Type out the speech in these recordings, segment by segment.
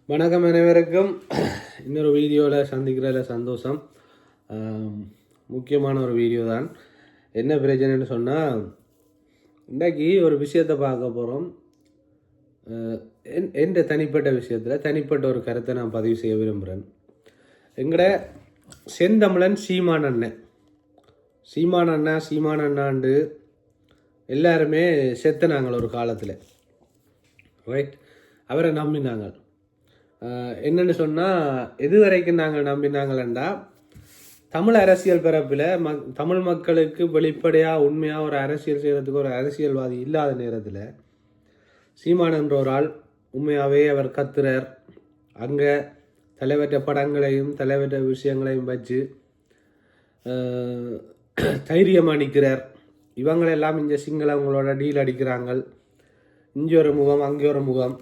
வணக்கம் அனைவருக்கும். இன்னொரு வீடியோவில் சந்திக்கிறதுல சந்தோஷம். முக்கியமான ஒரு வீடியோ தான். என்ன பிரச்சனைன்னு சொன்னால், இன்றைக்கி ஒரு விஷயத்தை பார்க்க போகிறோம். என் தனிப்பட்ட விஷயத்தில் தனிப்பட்ட ஒரு கருத்தை நான் பதிவு செய்ய விரும்புகிறேன். எங்கட செந்தமிழன் சீமான் அண்ணாண்டு எல்லாருமே செத்துனாங்கள் ஒரு காலத்தில். ரைட், அவரை நம்பினாங்க. என்னென்னு சொன்னால், எது வரைக்கும் நாங்கள் நம்பினாங்களா, தமிழ் அரசியல் பிறப்பில் தமிழ் மக்களுக்கு வெளிப்படையாக உண்மையாக ஒரு அரசியல் செய்கிறதுக்கு ஒரு அரசியல்வாதி இல்லாத நேரத்தில் சீமான் என்ற ஒரு ஆள் உண்மையாகவே அவர் கத்துறார். அங்கே தலைவற்ற படங்களையும் தலைவற்ற விஷயங்களையும் வச்சு தைரியமாக நிற்கிறார். இவங்களெல்லாம் இங்கே சிங்களவங்களோட டீல் அடிக்கிறாங்க. இங்கே ஒரு முகம் அங்கே ஒரு முகம்.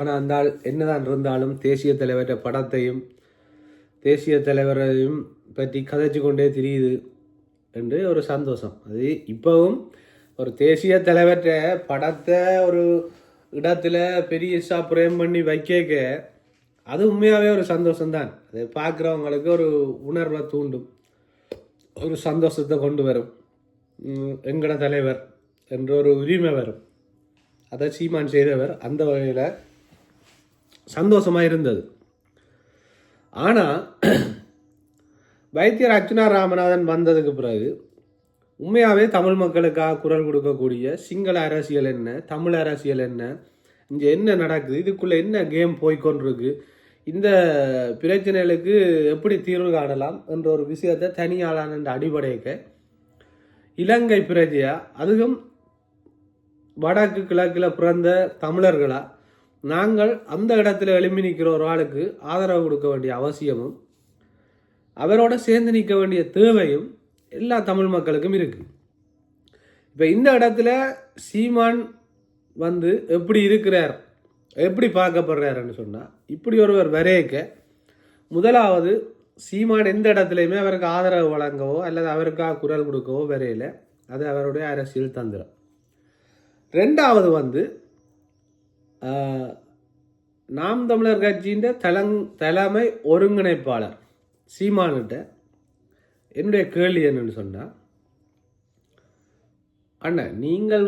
ஆனால் அந்த ஆள் என்னதான் இருந்தாலும் தேசிய தலைவர்கிட்ட படத்தையும் தேசிய தலைவரையும் பற்றி கதைச்சு கொண்டே தெரியுது என்று ஒரு சந்தோஷம். அது இப்போவும் ஒரு தேசிய தலைவர்கிட்ட படத்தை ஒரு இடத்துல பெரிய பிரேம் பண்ணி வைக்க அது உண்மையாகவே ஒரு சந்தோஷம்தான். அதை பார்க்குறவங்களுக்கு ஒரு உணர்வை தூண்டும், ஒரு சந்தோஷத்தை கொண்டு வரும். எங்கட தலைவர் என்ற ஒரு உரிமை வரும். அதை சீமான் செய்தவர். அந்த வகையில் சந்தோஷமாக இருந்தது. ஆனால் வைத்தியர் அர்ச்சுனா ராமநாதன் வந்ததுக்கு பிறகு உண்மையாகவே தமிழ் மக்களுக்காக குரல் கொடுக்கக்கூடிய சிங்கள அரசியல் என்ன, தமிழ் அரசியல் என்ன, இங்கே என்ன நடக்குது, இதுக்குள்ளே என்ன கேம் போய்கொண்டிருக்கு, இந்த பிரச்சனைகளுக்கு எப்படி தீர்வு காணலாம் என்ற ஒரு விஷயத்தை தனியாளான அடிப்படைக்க இலங்கை பிரஜையா, அதுவும் வடக்கு கிழக்கில் பிறந்த தமிழர்களா நாங்கள் அந்த இடத்துல எழுப்பி நிற்கிற ஒரு ஆளுக்கு ஆதரவு கொடுக்க வேண்டிய அவசியமும் அவரோட சேர்ந்து நிற்க வேண்டிய தேவையும் எல்லா தமிழ் மக்களுக்கும் இருக்குது. இப்போ இந்த இடத்துல சீமான் எப்படி இருக்கிறார், எப்படி பார்க்கப்படுறாருன்னு சொன்னால், இப்படி ஒருவர் வரையக்க முதலாவது சீமான் எந்த இடத்துலையுமே அவருக்கு ஆதரவு வழங்கவோ அல்லது அவருக்காக குரல் கொடுக்கவோ வரையில. அது அவருடைய அரசியல் தந்திரம். ரெண்டாவது நாம் தமிழர் கட்சியின் தலைமை ஒருங்கிணைப்பாளர் சீமான்கிட்ட என்னுடைய கேள்வி என்னன்னு சொன்னால், அண்ணன் நீங்கள்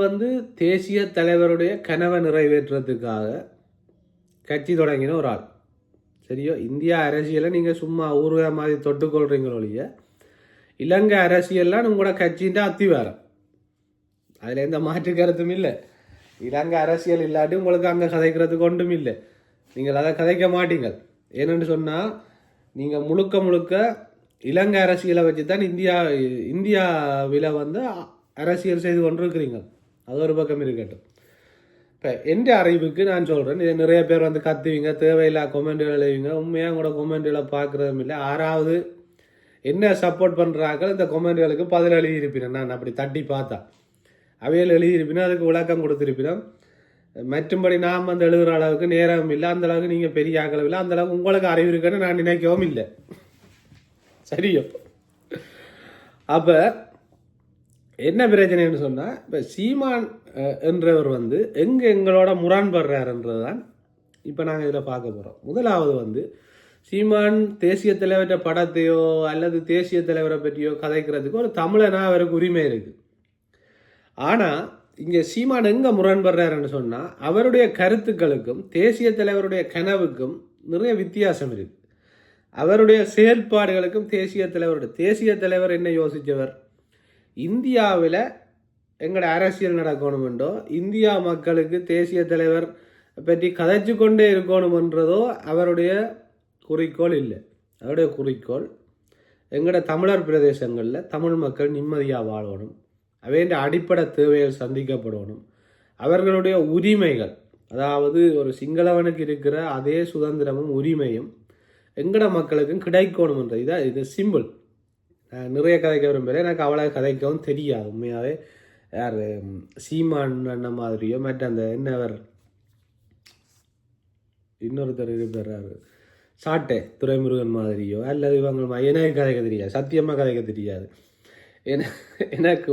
தேசிய தலைவருடைய கனவை நிறைவேற்றுறதுக்காக கட்சி தொடங்கின ஒரு ஆள், சரியோ? இந்தியா அரசியலை நீங்கள் சும்மா ஊர்வ மாதிரி தொட்டுக்கொள்றீங்களோடைய இலங்கை அரசியல்லாம் உங்களோட கட்சின்ற அத்திவாரம். அதில் எந்த மாற்று கருத்தும் இல்லை. இலங்கை அரசியல் இல்லாட்டி உங்களுக்கு அங்கே கதைக்கிறதுக்கு ஒன்றும் இல்லை. நீங்கள் அதை கதைக்க மாட்டீங்கள். ஏன்னு சொன்னால், நீங்கள் முழுக்க இலங்கை அரசியலை வச்சு தான் இந்தியாவில் அரசியல் செய்து கொண்டிருக்கிறீங்க. அது ஒரு பக்கம் இருக்கட்டும். இப்போ எந்த அறிவுக்கு நான் சொல்கிறேன், இதை நிறைய பேர் கத்துவீங்க, தேவையில்லா கொமெண்ட்டுகள் எழுவீங்க. உண்மையாக உங்களோட கொமெண்ட்டுகளை பார்க்குறதும் இல்லை. ஆறாவது என்ன சப்போர்ட் பண்ணுறாங்க இந்த கொமெண்ட்டுகளுக்கு பதில் எழுதியிருப்பேன். நான் அப்படி தட்டி பார்த்தா அவையில் எழுதியிருப்பினா அதுக்கு விளக்கம் கொடுத்துருப்பினோம். மற்றும்படி நாம் எழுதுகிற அளவுக்கு நேரம் இல்லை, அந்த அளவுக்கு நீங்கள் பெரிய ஆக்களவு இல்லை, அந்த அளவுக்கு உங்களுக்கு அறிவு இருக்குன்னு நான் நினைக்கவும் இல்லை. சரியோ? அப்போ என்ன பிரச்சனைன்னு சொன்னால், இப்போ சீமான் என்றவர் எங்களோட முரண்படுறாருன்றது தான் இப்போ நாங்கள் இதில் பார்க்க போகிறோம். முதலாவது சீமான் தேசிய தலைவர்கிட்ட படத்தையோ அல்லது தேசிய தலைவரை பற்றியோ கதைக்கிறதுக்கு ஒரு தமிழனாக அவருக்கு உரிமை இருக்குது. ஆனால் இங்கே சீமான் எங்கே முரண்படுறாருன்னு சொன்னால், அவருடைய கருத்துக்களுக்கும் தேசிய தலைவருடைய கனவுக்கும் நிறைய வித்தியாசம் இருக்குது. அவருடைய செயல்பாடுகளுக்கும் தேசிய தலைவர் என்ன யோசித்தவர், இந்தியாவில் எங்களோட அரசியல் நடக்கணுமென்றோ இந்தியா மக்களுக்கு தேசிய தலைவர் பற்றி கதைச்சு கொண்டே இருக்கணுமென்றதோ அவருடைய குறிக்கோள் இல்லை. அவருடைய குறிக்கோள் எங்களோட தமிழர் பிரதேசங்களில் தமிழ் மக்கள் நிம்மதியாக வாழணும், அவைன்ற அடிப்படை தேவைகள் சந்திக்கப்படணும், அவர்களுடைய உரிமைகள், அதாவது ஒரு சிங்களவனுக்கு இருக்கிற அதே சுதந்திரமும் உரிமையும் எங்கட மக்களுக்கும் கிடைக்கணும்ன்ற இது சிம்பிள். நான் நிறைய கதைக்க விரும்புகிறேன். எனக்கு அவ்வளோ கதைக்கவும் தெரியாது. உண்மையாகவே யார் சீமான் அண்ணன் மாதிரியோ மற்ற அந்த என்னவர் இன்னொருத்தர் இருக்கிறார் சாட்டை துரைமுருகன் மாதிரியோ அல்லது இவங்க எனக்கு கதைக்க தெரியாது, சத்தியமாக கதைக்க தெரியாது. எனக்கு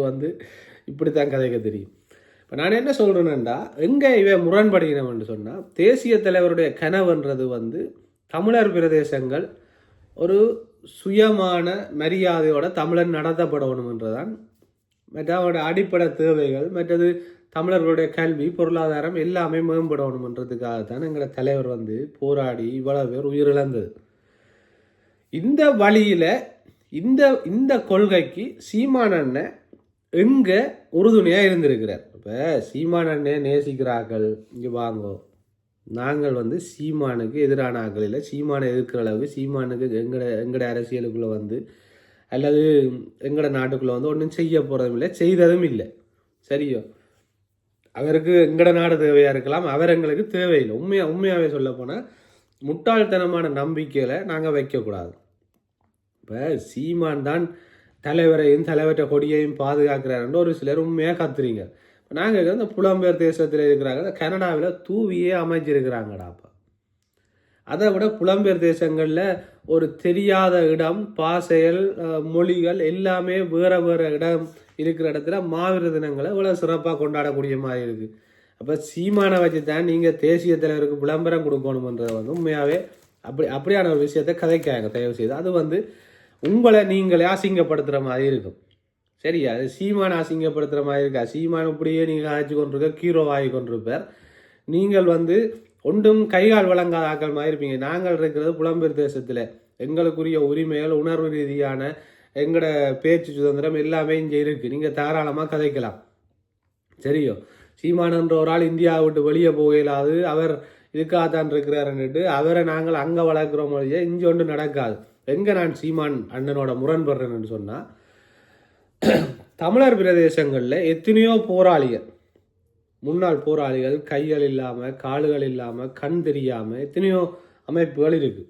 இப்படித்தான் கதைக்க தெரியும். இப்போ நான் என்ன சொல்கிறேன்னா, எங்கே இவன் முரண்படுகிறவன் சொன்னால், தேசிய தலைவருடைய கனவுன்றது வந்து தமிழர் பிரதேசங்கள் ஒரு சுயமான மரியாதையோட தமிழன் நடத்தப்படணும்ன்றதான் மற்ற அடிப்படை தேவைகள், மற்றது தமிழர்களுடைய கல்வி பொருளாதாரம் எல்லாமே மேம்படணும்ன்றதுக்காகத்தான் எங்களை தலைவர் வந்து போராடி இவ்வளவு பேர் உயிரிழந்தது. இந்த வழியில் இந்த கொள்கைக்கு சீமான் அண்ணன் எங்கே உறுதுணையாக இருந்திருக்கிறார். இப்போ சீமான் அண்ணன் நேசிக்கிறார்கள், இங்கே வாங்கோ, நாங்கள் வந்து சீமானுக்கு எதிரான ஆக்கள் இல்லை, சீமானை எதிர்க்கிற அளவுக்கு சீமானுக்கு எங்கட அரசியலுக்குள்ளே வந்து அல்லது எங்கட நாட்டுக்குள்ளே வந்து ஒன்றும் செய்ய போகிறதும் இல்லை, செய்ததும் இல்லை. சரியோ, அவருக்கு எங்கட நாடு தேவையாக இருக்கலாம், அவர் எங்களுக்கு தேவையில்லை. உண்மையாகவே சொல்ல போனால் முட்டாள்தனமான நம்பிக்கையில் நாங்கள் வைக்கக்கூடாது. இப்போ சீமான் தான் தலைவரையும் தலைவற்ற கொடியையும் பாதுகாக்கிறாருன்னு ஒரு சிலர் உண்மையாக கத்துறீங்க. நாங்கள் இந்த புலம்பெயர் தேசத்தில் இருக்கிறாங்க, கனடாவில் தூவியே அமைச்சிருக்கிறாங்கடாப்பா. அதை விட புலம்பெயர் தேசங்களில் ஒரு தெரியாத இடம், பாசைகள், மொழிகள் எல்லாமே வேறு வேறு இடம் இருக்கிற இடத்துல மாவீர தினங்களை இவ்வளோ சிறப்பாக கொண்டாடக்கூடிய மாதிரி இருக்குது. அப்போ சீமானை வச்சு தான் நீங்கள் தேசிய தலைவருக்கு விளம்பரம் கொடுக்கணுமன்றதை வந்து உண்மையாகவே அப்படியான ஒரு விஷயத்தை கதைக்காங்க தயவு செய்து. அது வந்து உங்களை நீங்களே அசிங்கப்படுத்துகிற மாதிரி இருக்கும். சரியா, அது சீமானை அசிங்கப்படுத்துகிற மாதிரி இருக்கா? சீமான் இப்படியே நீங்கள் ஆய்ச்சி கொண்டிருக்க ஹீரோ ஆகி கொண்டிருப்பார். நீங்கள் வந்து ஒன்றும் கைகால் வழங்காத ஆக்கள் மாதிரி இருப்பீங்க. நாங்கள் இருக்கிறது புலம்பெயர் தேசத்தில், எங்களுக்குரிய உரிமைகள், உணர்வு ரீதியான எங்களோட பேச்சு சுதந்திரம் எல்லாமே இங்கே இருக்குது. நீங்கள் தாராளமாக கதைக்கலாம். சரியோ, சீமானன்ற ஒரு ஆள் இந்தியாவை விட்டு வெளியே போகலாது, அவர் இதுக்காகத்தான் இருக்கிறாருன்னுட்டு அவரை நாங்கள் அங்கே வளர்க்குற மொழியை இங்கே ஒன்று நடக்காது. எங்கே நான் சீமான் அண்ணனோட முரண்படுறேன்னு சொன்னால், தமிழர் பிரதேசங்களில் எத்தனையோ போராளிகள், முன்னாள் போராளிகள், கைகள் இல்லாமல் கால்கள் இல்லாமல் கண் தெரியாமல் எத்தனையோ அமைப்புகள் இருக்குது.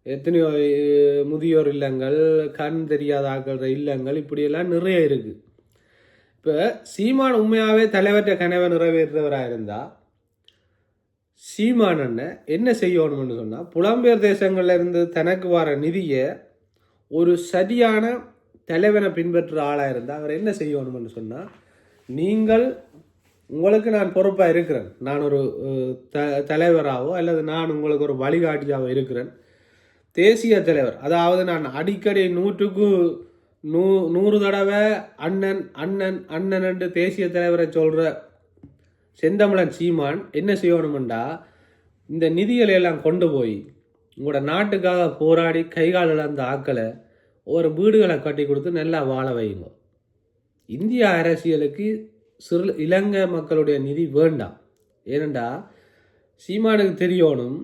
எத்தனையோ முதியோர் இல்லங்கள், கண் தெரியாத ஆக்கள் இல்லங்கள், இப்படியெல்லாம் நிறைய இருக்குது. இப்போ சீமான் உண்மையாகவே தலைவற்ற கனவை நிறைவேற்றவராக இருந்தால் சீமான் அண்ணன் என்ன செய்யணும்னு சொன்னால், புலம்பெயர் தேசங்களில் இருந்து தனக்கு வர நிதியை ஒரு சரியான தலைவனை பின்பற்ற ஆளாக இருந்தால் அவர் என்ன செய்யணும்னு சொன்னால், உங்களுக்கு நான் பொறுப்பாக இருக்கிறேன், நான் ஒரு தலைவராகவோ அல்லது நான் உங்களுக்கு ஒரு வழிகாட்டியாகவோ இருக்கிறேன், தேசிய தலைவர், அதாவது நான் அடிக்கடி 100 தடவை அண்ணன் அண்ணன் அண்ணன் என்று தேசிய தலைவரை சொல்கிற செந்தமிழன் சீமான் என்ன செய்யணுமெண்டா, இந்த நிதிகளை எல்லாம் கொண்டு போய் உங்களோட நாட்டுக்காக போராடி கைகால் இழந்த ஆக்களை ஒரு வீடுகளை கட்டி கொடுத்து நல்லா வாழ வைங்க. இந்திய அரசியலுக்கு இலங்கை மக்களுடைய நிதி வேண்டாம். ஏனெண்டா சீமானுக்கு தெரியணும்,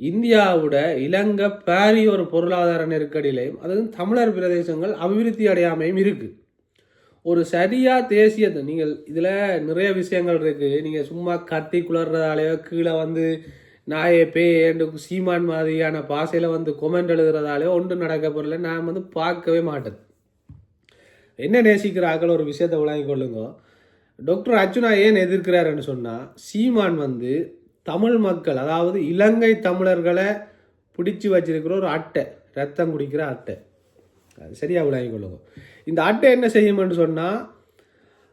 இந்தியாவோட இலங்கை பாரிய ஒரு பொருளாதார நெருக்கடியிலையும் அதுவும் தமிழர் பிரதேசங்கள் அபிவிருத்தி அடையாமையும் இருக்குது. ஒரு சரியாக தேசியத்தை நீங்கள் இதில் நிறைய விஷயங்கள் இருக்குது. நீங்கள் சும்மா கத்தி குளர்றதாலேயோ கீழே வந்து நாயே பேண்டு சீமான் மாதிரியான பாசையில் வந்து கொமெண்ட் எழுதுறதாலேயோ ஒன்றும் நடக்க போகிறல நான் வந்து பார்க்கவே மாட்டேன். என்ன நேசிக்கிறார்கள் ஒரு விஷயத்தை விளங்கி கொள்ளுங்க. டாக்டர் அர்ச்சுனா ஏன் எதிர்க்கிறாருன்னு சொன்னால், சீமான் வந்து தமிழ் மக்கள், அதாவது இலங்கை தமிழர்களை பிடிச்சி வச்சிருக்கிற ஒரு அட்டை, ரத்தம் குடிக்கிற அட்டை. அது சரியாக விளங்கி கொள்ளுங்க. இந்த அட்டை என்ன செய்யும்னு சொன்னால்,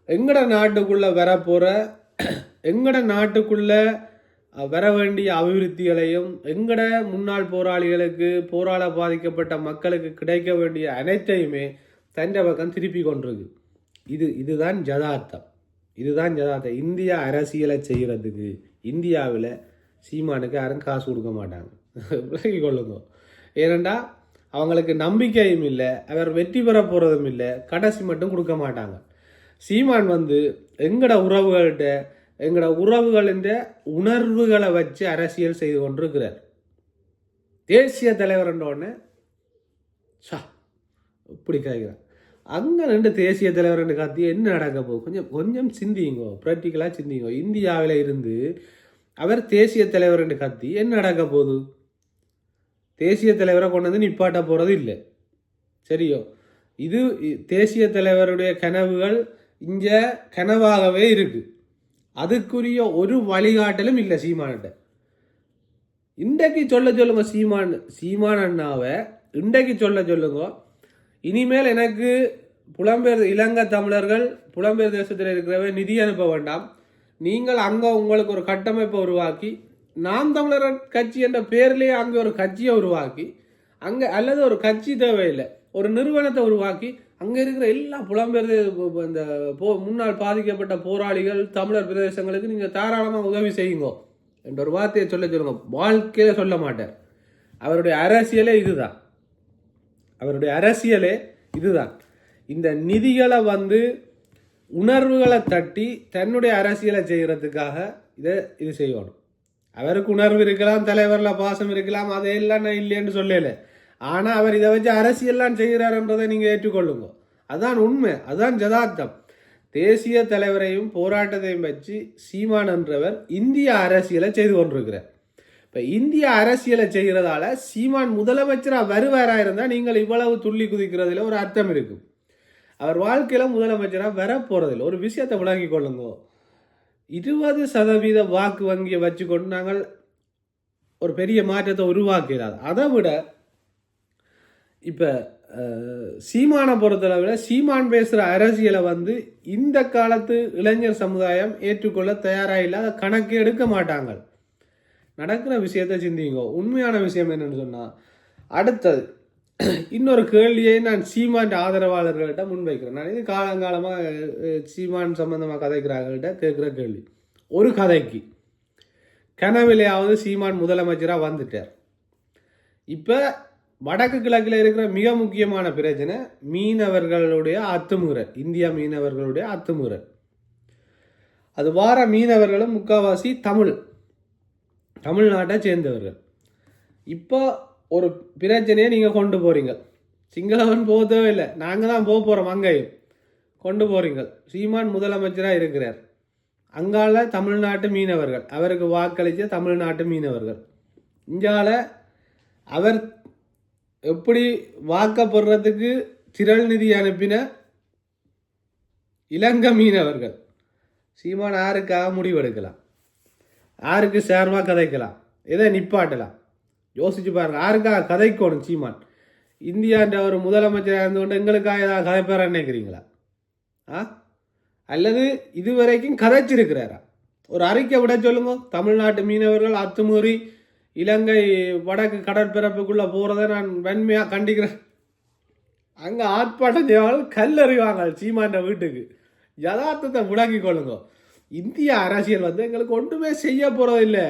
எங்கட நாட்டுக்குள்ளே வரப்போகிற எங்கட நாட்டுக்குள்ளே வர வேண்டிய அபிவிருத்திகளையும் எங்கட முன்னாள் போராளிகளுக்கு போராட பாதிக்கப்பட்ட மக்களுக்கு கிடைக்க வேண்டிய அனைத்தையுமே தஞ்சை பக்கம் திருப்பி கொண்டிருக்கு. இதுதான் யதார்த்தம். இந்தியா அரசியலை செய்கிறதுக்கு இந்தியாவில் சீமானுக்கு யாரும் காசு கொடுக்க மாட்டாங்க, விலகி கொள்ளுங்க. ஏனெண்டா அவங்களுக்கு நம்பிக்கையும் இல்லை, அவர் வெற்றி பெற போகிறதும் இல்லை, கடைசி மட்டும் கொடுக்க மாட்டாங்க. சீமான் வந்து எங்கட உறவுகளின் உணர்வுகளை வச்சு அரசியல் செய்து கொண்டிருக்கிறார். தேசிய தலைவர்ன்றோடனே இப்படி கேட்குறார், அங்கே ரெண்டு தேசிய தலைவர் ரெண்டு காத்தி என்ன நடக்க போகுது, கொஞ்சம் சிந்திங்கோ, ப்ராக்டிக்கலாக சிந்திங்கோ. இந்தியாவில் இருந்து அவர் தேசிய தலைவர் ரெண்டு கத்தி என்ன நடக்க போகுது? தேசிய தலைவரை கொண்டு வந்து நிப்பாட்ட போகிறது இல்லை. சரியோ, இது தேசிய தலைவருடைய கனவுகள் இங்கே கனவாகவே இருக்குது. அதுக்குரிய ஒரு வழிகாட்டலும் இல்லை சீமான்கிட்ட. இன்றைக்கு சொல்லுங்க சீமான் அண்ணாவை இன்றைக்கு சொல்லுங்க, இனிமேல் எனக்கு புலம்பெயர் இலங்கை தமிழர்கள் புலம்பெயர் தேசத்தில் இருக்கிறவ நிதி அனுப்ப வேண்டாம். நீங்கள் அங்கே உங்களுக்கு ஒரு கட்டமைப்பை உருவாக்கி, நாம் தமிழர் கட்சி என்ற பேர்லேயே அங்கே ஒரு கட்சியை உருவாக்கி, அங்கே அல்லது ஒரு கட்சி தேவையில்லை, ஒரு நிறுவனத்தை உருவாக்கி அங்கே இருக்கிற எல்லா புலம்பெயர் இந்த முன்னால் பாதிக்கப்பட்ட போராளிகள் தமிழர் பிரதேசங்களுக்கு நீங்கள் தாராளமாக உதவி செய்யுங்கோ என்ற ஒரு வார்த்தையை சொல்லுங்க. வாழ்க்கையில சொல்ல மாட்டார். அவருடைய அரசியலே இதுதான். அவருடைய அரசியலே இதுதான். இந்த நிதிகளை உணர்வுகளை தட்டி தன்னுடைய அரசியலை செய்கிறதுக்காக இது செய்யணும். அவருக்கு உணர்வு இருக்கலாம், தலைவரில் பாசம் இருக்கலாம், அதையெல்லாம் நான் இல்லைன்னு சொல்லலை. ஆனால் அவர் இதை வச்சு அரசியல்லாம் செய்கிறாருன்றதை நீங்கள் ஏற்றுக்கொள்ளுங்க. அதுதான் உண்மை, அதுதான் யதார்த்தம். தேசிய தலைவரையும் போராட்டத்தையும் வச்சு சீமான் என்றவர் இந்திய அரசியலை செய்து கொண்டிருக்கிறார். இப்போ இந்திய அரசியலை செய்கிறதால சீமான் முதலமைச்சராக வருவாராக இருந்தால் நீங்கள் இவ்வளவு துள்ளி குதிக்கிறதுல ஒரு அர்த்தம் இருக்கும். அவர் வாழ்க்கையில் முதலமைச்சராக வரப்போகிறதில்லை. ஒரு விஷயத்தை விளங்கி கொள்ளுங்க. 20% வாக்கு வங்கியை வச்சுக்கொண்டு நாங்கள் ஒரு பெரிய மாற்றத்தை உருவாக்கிறார். அதை விட இப்போ சீமானை பொறுத்தளவில் சீமான் பேசுகிற அரசியலை இந்த காலத்து இளைஞர் சமுதாயம் ஏற்றுக்கொள்ள தயாராக இல்லை. அதை கணக்கு எடுக்க மாட்டாங்க. நடக்கிற விஷயத்தை சிந்திங்க. உண்மையான விஷயம் என்னன்னு சொன்னால், அடுத்தது இன்னொரு கேள்வியை நான் சீமான் ஆதரவாளர்கள்ட்ட முன்வைக்கிறேன். நான் இது காலங்காலமாக சீமான் சம்பந்தமாக கதைக்கிறார்கள்ட்ட கேட்குற கேள்வி. ஒரு கதைக்கு கனவிலையாவது சீமான் முதலமைச்சராக வந்துட்டார். இப்போ வடக்கு கிழக்கில் இருக்கிற மிக முக்கியமான பிரச்சனை மீனவர்களுடைய அத்துமீறல், இந்தியா மீனவர்களுடைய அத்துமீறல். அது வார மீனவர்களும் முக்கால்வாசி தமிழ்நாட்டை சேர்ந்தவர்கள். இப்போ ஒரு பிரச்சனையை நீங்கள் கொண்டு போகிறீங்க. சிங்களவன் போக தேவையில்லை, நாங்கள் தான் போக போகிறோம். அங்கேயும் கொண்டு போகிறீங்க. சீமான் முதலமைச்சராக இருக்கிறார். அங்கால தமிழ்நாட்டு மீனவர்கள், அவருக்கு வாக்களித்த தமிழ்நாட்டு மீனவர்கள். இங்கால அவர் எப்படி வாக்கப்படுறதுக்கு திரள் நிதி அனுப்பின இலங்கை மீனவர்கள். சீமான் யாருக்காக முடிவெடுக்கலாம், யாருக்கு சேர்வாக கதைக்கலாம், எதை நிப்பாட்டலாம்? யோசிச்சு பாருங்க. யாருக்காக கதைக்கணும் சீமான்? இந்தியான்ற ஒரு முதலமைச்சராக இருந்து கொண்டு எங்களுக்காக ஏதாவது கதைப்பேற நினைக்கிறீங்களா? அல்லது இதுவரைக்கும் கதைச்சிருக்கிறாரா? ஒரு அறிக்கை விட சொல்லுங்க. தமிழ்நாட்டு மீனவர்கள் அத்துமீறி இலங்கை வடக்கு கடற்பரப்புக்குள்ளே போகிறத நான் வன்மையாக கண்டிக்கிறேன். அங்கே ஆர்ப்பாட்டம் செய்வாங்க, கல்லறிவாங்க சீமான்ற வீட்டுக்கு. யதார்த்தத்தை விளங்கி கொள்ளுங்க. இந்திய அரசியல் எங்களுக்கு ஒன்றுமே செய்ய போகிறதில்லை.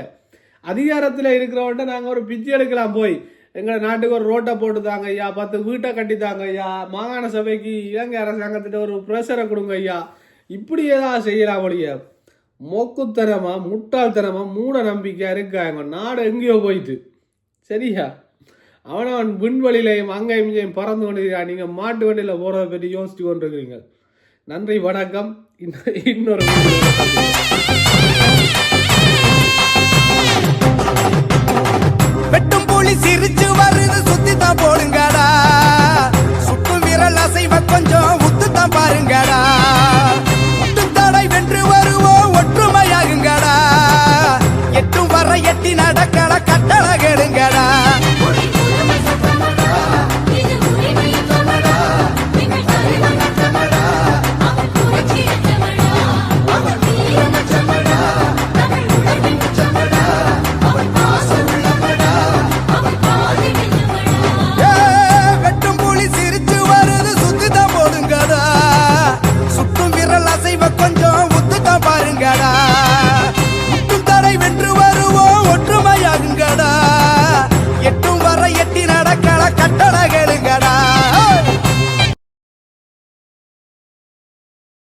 அதிகாரத்தில் இருக்கிறவன்ட்ட நாங்கள் ஒரு பிச்சை எடுக்கலாம், போய் எங்கள் நாட்டுக்கு ஒரு ரோட்டை போட்டு தாங்க ஐயா, 10 வீட்டை கட்டித்தாங்க ஐயா, மாகாண சபைக்கு இலங்கை அரசாங்கத்திட்ட ஒரு ப்ரெஷரை கொடுங்க ஐயா, இப்படி ஏதாவது செய்யலாம். ஒழிய மொக்குத்தனமா முட்டாள்தனமா மூட நம்பிக்கையா இருக்காங்க. நாடு எங்கேயோ போயிட்டு சரியா, அவன் விண்வெளியிலையும் அங்கேயும் இங்கேயும் பறந்து கொண்டிருக்கிறான். நீங்கள் மாட்டு வண்டியில் போகிறத பற்றி யோசிச்சு கொண்டிருக்கிறீங்க. நன்றி, வணக்கம். இன்னொரு வெட்டும் புலி சிரிச்சு வருது, சுத்தி தான் போடுங்கடா. சுட்டும் விரல் அசைவ கொஞ்சம் உத்து தான் பாருங்கடா. தடை வென்று வருவோம், ஒற்றுமையாகுங்கடா. எட்டும் வர எட்டி நடக்கட கட்டளை கேளுங்கடா. வெட்டும் புலி சிரிச்சு வருது, சுத்தி தான் போடுங்கடா. சுட்டும் விரல் அசைவ கொஞ்சம் உத்து தான் பாருங்கடா.